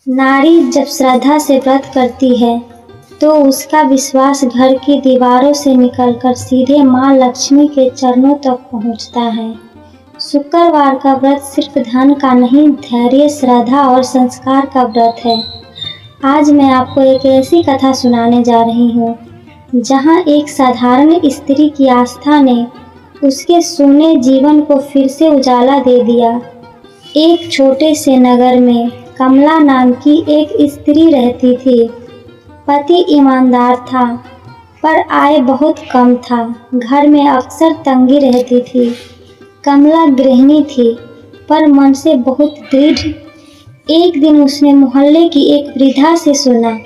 नारी जब श्रद्धा से व्रत करती है तो उसका विश्वास घर की दीवारों से निकलकर सीधे माँ लक्ष्मी के चरणों तक पहुँचता है। शुक्रवार का व्रत सिर्फ धन का नहीं, धैर्य, श्रद्धा और संस्कार का व्रत है। आज मैं आपको एक ऐसी कथा सुनाने जा रही हूँ जहाँ एक साधारण स्त्री की आस्था ने उसके सूने जीवन को फिर से उजाला दे दिया। एक छोटे से नगर में कमला नाम की एक स्त्री रहती थी। पति ईमानदार था पर आय बहुत कम था। घर में अक्सर तंगी रहती थी। कमला गृहिणी थी पर मन से बहुत दृढ़। एक दिन उसने मोहल्ले की एक वृद्धा से सुना,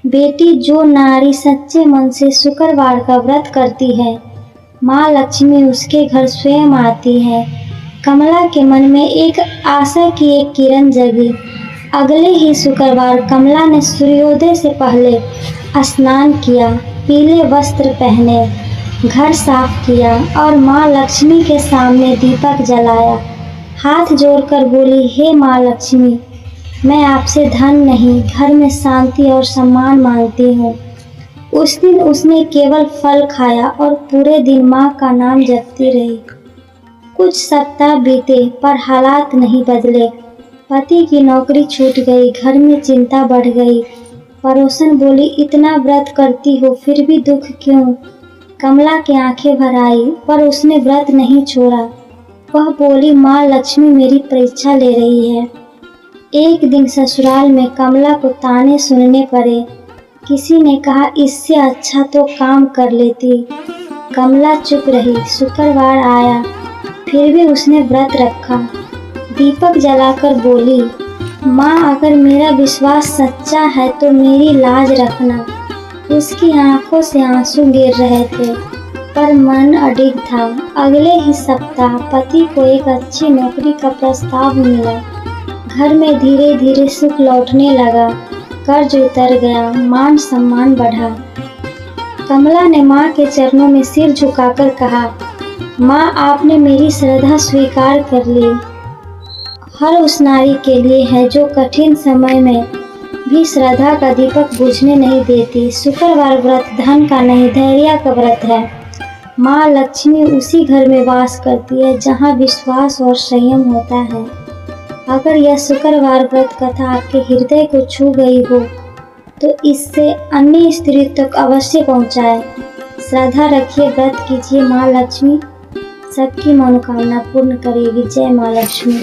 बेटी, जो नारी सच्चे मन से शुक्रवार का व्रत करती है, माँ लक्ष्मी उसके घर स्वयं आती है। कमला के मन में एक आशा की एक किरण जगी। अगले ही शुक्रवार कमला ने सूर्योदय से पहले स्नान किया, पीले वस्त्र पहने, घर साफ किया और माँ लक्ष्मी के सामने दीपक जलाया। हाथ जोड़कर बोली, हे माँ लक्ष्मी, मैं आपसे धन नहीं, घर में शांति और सम्मान मांगती हूँ। उस दिन उसने केवल फल खाया और पूरे दिन माँ का नाम जपती रही। कुछ सप्ताह बीते पर हालात नहीं बदले। पति की नौकरी छूट गई, घर में चिंता बढ़ गई। पड़ोसन बोली, इतना व्रत करती हो फिर भी दुख क्यों? कमला की आंखें भर आई पर उसने व्रत नहीं छोड़ा। वह बोली, माँ लक्ष्मी मेरी परीक्षा ले रही है। एक दिन ससुराल में कमला को ताने सुनने पड़े। किसी ने कहा, इससे अच्छा तो काम कर लेती। कमला चुप रही। शुक्रवार आया, फिर भी उसने व्रत रखा। दीपक जलाकर बोली, माँ, अगर मेरा विश्वास सच्चा है तो मेरी लाज रखना। उसकी आंखों से आंसू गिर रहे थे पर मन अडिग था। अगले ही सप्ताह पति को एक अच्छी नौकरी का प्रस्ताव मिला। घर में धीरे धीरे सुख लौटने लगा। कर्ज उतर गया, मान सम्मान बढ़ा। कमला ने माँ के चरणों में सिर झुकाकर कहा, माँ, आपने मेरी श्रद्धा स्वीकार कर ली। हर उस नारी के लिए है जो कठिन समय में भी श्रद्धा का दीपक बुझने नहीं देती। शुक्रवार व्रत धन का नहीं, धैर्य का व्रत है। माँ लक्ष्मी उसी घर में वास करती है जहाँ विश्वास और संयम होता है। अगर यह शुक्रवार व्रत कथा आपके हृदय को छू गई हो तो इससे अन्य स्त्री तक अवश्य पहुँचाए। श्रद्धा रखिए, व्रत कीजिए, माँ लक्ष्मी सबकी मनोकामना पूर्ण करेगी। जय माँ लक्ष्मी।